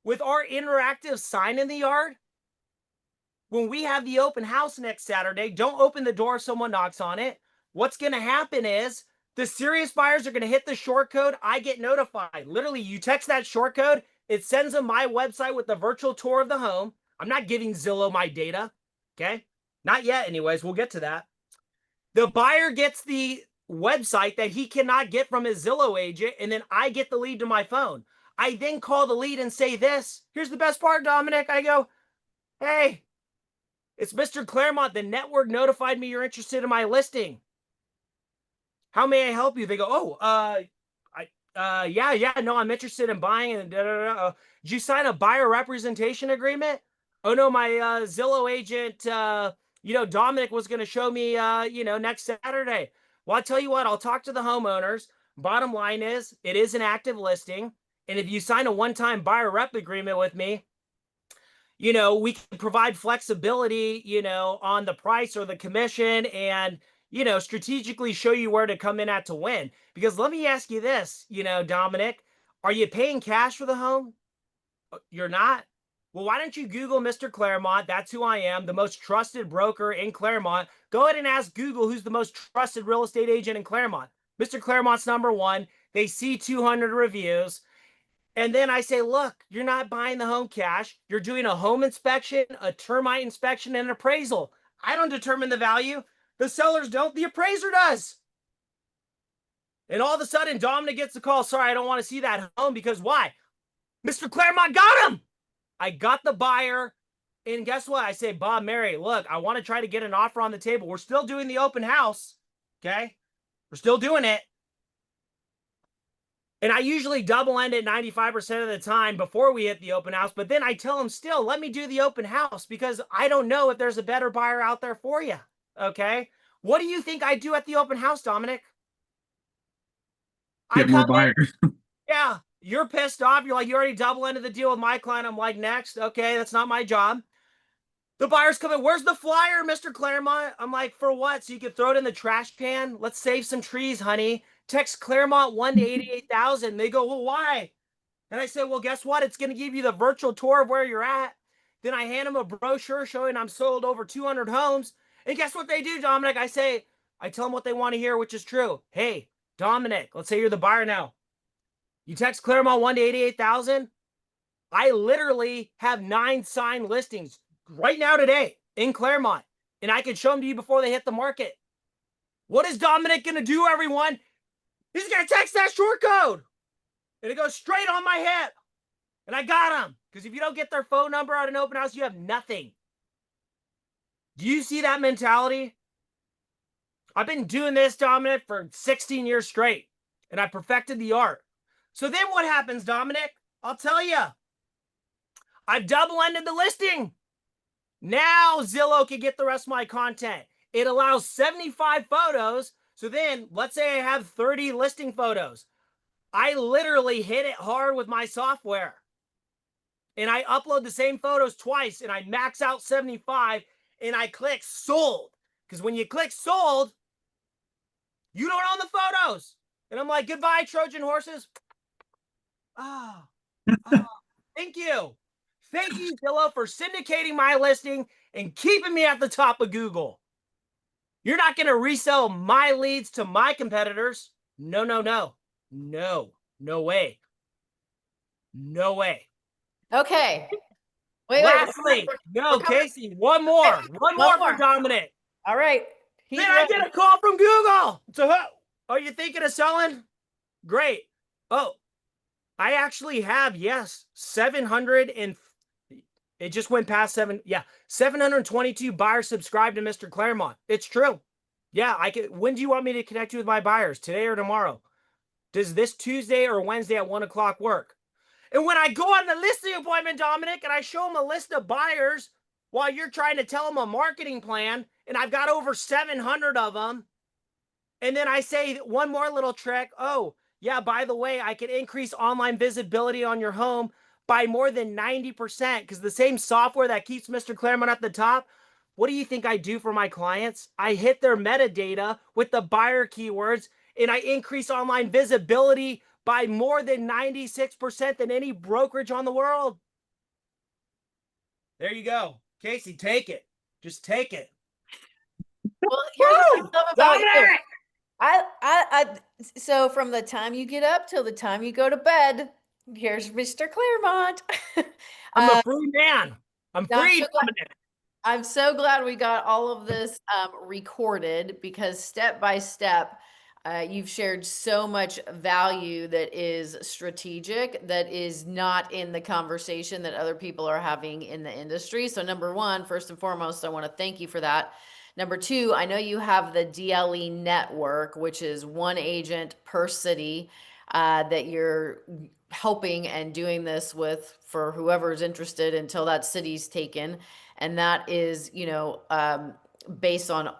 with our interactive sign in the yard, when we have the open house next Saturday, don't open the door if someone knocks on it. What's going to happen is the serious buyers are going to hit the short code. I get notified. Literally, you text that short code, it sends them my website with the virtual tour of the home. I'm not giving Zillow my data. Okay. Not yet. Anyways, we'll get to that. The buyer gets the website that he cannot get from his Zillow agent, and then I get the lead to my phone. I then call the lead and say this. Here's the best part, Dominic. I go, hey, it's Mr. Claremont. The network notified me you're interested in my listing. How may I help you? They go, oh, yeah, no, I'm interested in buying. And did you sign a buyer representation agreement? Oh no, my Zillow agent, Dominic was going to show me, next Saturday. Well, I'll tell you what, I'll talk to the homeowners. Bottom line is, it is an active listing. And if you sign a one-time buyer rep agreement with me, we can provide flexibility, on the price or the commission, and, strategically show you where to come in at to win. Because let me ask you this, Dominic, are you paying cash for the home? You're not? Well, why don't you Google Mr. Claremont? That's who I am, the most trusted broker in Claremont. Go ahead and ask Google who's the most trusted real estate agent in Claremont. Mr. Claremont's #1. They see 200 reviews. And then I say, look, you're not buying the home cash. You're doing a home inspection, a termite inspection, and an appraisal. I don't determine the value. The sellers don't. The appraiser does. And all of a sudden, Dominic gets the call. Sorry, I don't want to see that home because why? Mr. Claremont got him. I got the buyer. And guess what? I say, Bob, Mary, look, I want to try to get an offer on the table. We're still doing the open house. Okay. We're still doing it. And I usually double end it 95% of the time before we hit the open house. But then I tell them still, let me do the open house because I don't know if there's a better buyer out there for you. Okay. What do you think I do at the open house, Dominic? Get more buyers. Yeah. You're pissed off. You're like, you already double ended the deal with my client. I'm like, next. Okay. That's not my job. The buyers come in. Where's the flyer, Mr. Claremont? I'm like, for what? So you can throw it in the trash can? Let's save some trees, honey. Text Claremont 1 to 88,000. They go, well, why? And I said, well, guess what? It's going to give you the virtual tour of where you're at. Then I hand them a brochure showing I'm sold over 200 homes. And guess what they do, Dominic? I tell them what they want to hear, which is true. Hey, Dominic, let's say you're the buyer now. You text Claremont 1 to 88,000. I literally have 9 signed listings right now today in Claremont. And I can show them to you before they hit the market. What is Dominic going to do, everyone? He's going to text that short code. And it goes straight on my head. And I got him. Because if you don't get their phone number at an open house, you have nothing. Do you see that mentality? I've been doing this, Dominic, for 16 years straight. And I perfected the art. So then what happens, Dominic? I'll tell you. I've double-ended the listing. Now Zillow can get the rest of my content. It allows 75 photos. So then, let's say I have 30 listing photos. I literally hit it hard with my software. And I upload the same photos twice and I max out 75 and I click sold. Because when you click sold, you don't own the photos. And I'm like, goodbye, Trojan horses. Ah, thank you. Thank you, Zillow, for syndicating my listing and keeping me at the top of Google. You're not going to resell my leads to my competitors. No, no, no. No, no way. No way. Okay. Wait, Lastly, no, Casey, one more for Dominic. All right. Then I get a call from Google. So, are you thinking of selling? Great. Oh, I actually have, yes, 700 and it just went past 722 buyers subscribed to Mr. Claremont. It's true. Yeah, when do you want me to connect you with my buyers? Today or tomorrow? Does this Tuesday or Wednesday at 1 o'clock work? And when I go on the listing appointment, Dominic, and I show them a list of buyers while you're trying to tell them a marketing plan, and I've got over 700 of them, and then I say one more little trick. Oh, yeah, by the way, I can increase online visibility on your home by more than 90% because the same software that keeps Mr. Claremont at the top. What do you think I do for my clients? I hit their metadata with the buyer keywords and I increase online visibility by more than 96% than any brokerage on the world. There you go. Casey, take it. Just take it. Well, here's what I love about you. So from the time you get up till the time you go to bed, here's Mr. Claremont. I'm a free man. I'm free. I'm so glad we got all of this recorded because step by step, you've shared so much value that is strategic, that is not in the conversation that other people are having in the industry. So number one, first and foremost, I want to thank you for that. Number two, I know you have the DLE network, which is one agent per city that you're helping and doing this with for whoever's interested until that city's taken. And that is, based on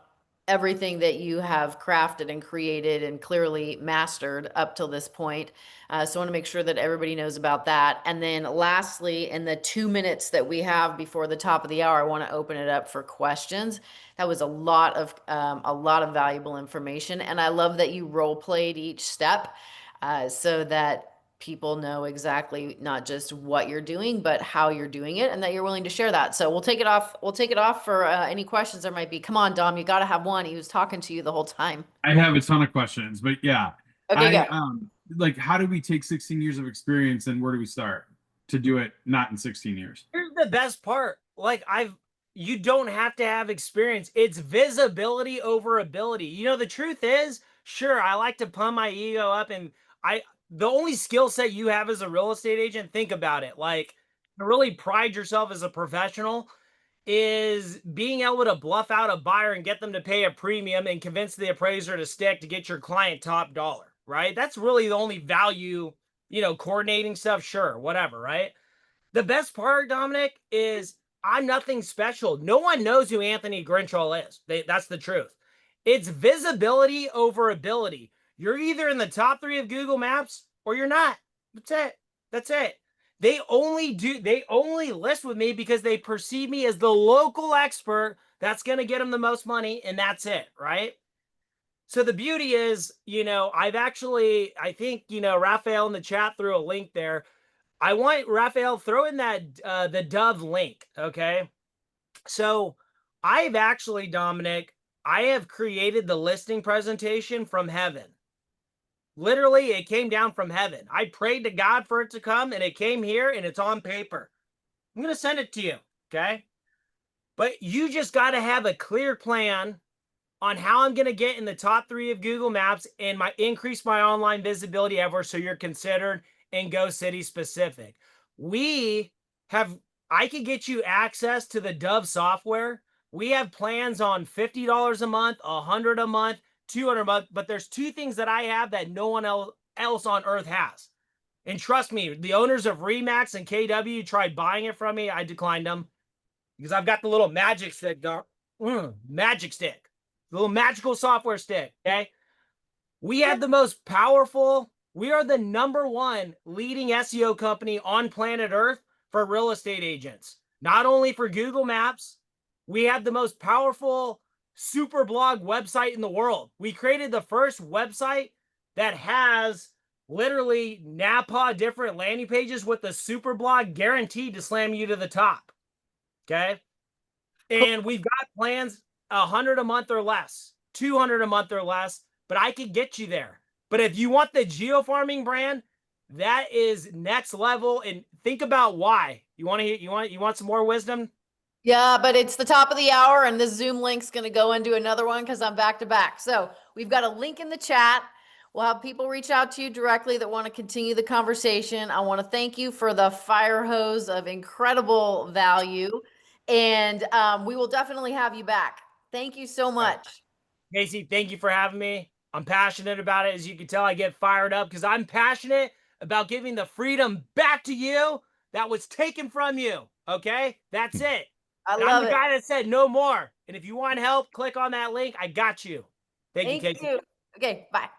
everything that you have crafted and created and clearly mastered up till this point. So I want to make sure that everybody knows about that. And then lastly, in the 2 minutes that we have before the top of the hour, I want to open it up for questions. That was a lot of valuable information. And I love that you role played each step so that people know exactly not just what you're doing, but how you're doing it and that you're willing to share that. So we'll take it off. We'll take it off for any questions there might be. Come on, Dom, you got to have one. He was talking to you the whole time. I have a ton of questions, but yeah. Okay, go. like, how do we take 16 years of experience and where do we start to do it not in 16 years? Here's the best part. Like you don't have to have experience. It's visibility over ability. You know, the truth is, sure, I like to pump my ego up, and the only skill set you have as a real estate agent, think about it. Like, to really pride yourself as a professional is being able to bluff out a buyer and get them to pay a premium and convince the appraiser to stick to get your client top dollar, right? That's really the only value, coordinating stuff, sure, whatever, right? The best part, Dominic, is I'm nothing special. No one knows who Anthony Grinchall is. That's the truth. It's visibility over ability. You're either in the top 3 of Google Maps or you're not. That's it. That's it. They only list with me because they perceive me as the local expert that's going to get them the most money, and that's it, right? So the beauty is, I think, Raphael in the chat threw a link there. I want Raphael, throw in that the Dove link, okay? So I've actually, Dominic, I have created the listing presentation from heaven. Literally, it came down from heaven. I prayed to God for it to come, and it came here, and it's on paper. I'm going to send it to you, okay? But you just got to have a clear plan on how I'm going to get in the top 3 of Google Maps and increase my online visibility ever, so you're considered and go city specific. I could get you access to the Dove software. We have plans on $50 a month, $100 a month, $200 a month, but there's 2 things that I have that no one else on earth has. And trust me, the owners of Remax and KW tried buying it from me. I declined them because I've got the little magic stick, magic stick. Little magical software stick, okay? We have the most powerful, we are the #1 leading SEO company on planet Earth for real estate agents. Not only for Google Maps, we have the most powerful super blog website in the world. We created the first website that has literally NAPA different landing pages with the super blog guaranteed to slam you to the top, okay? And we've got plans 100 a month or less, 200 a month or less, but I could get you there. But if you want the geofarming brand, that is next level. And think about why. You want some more wisdom? Yeah, but it's the top of the hour and this Zoom link's going to go into another one because I'm back to back. So we've got a link in the chat. We'll have people reach out to you directly that want to continue the conversation. I want to thank you for the fire hose of incredible value. And we will definitely have you back. Thank you so much. Casey, thank you for having me. I'm passionate about it. As you can tell, I get fired up because I'm passionate about giving the freedom back to you that was taken from you. Okay? That's it. I And love I'm the it. guy that said no more. And if you want help, click on that link. I got you. Thank you, Casey. Okay, bye.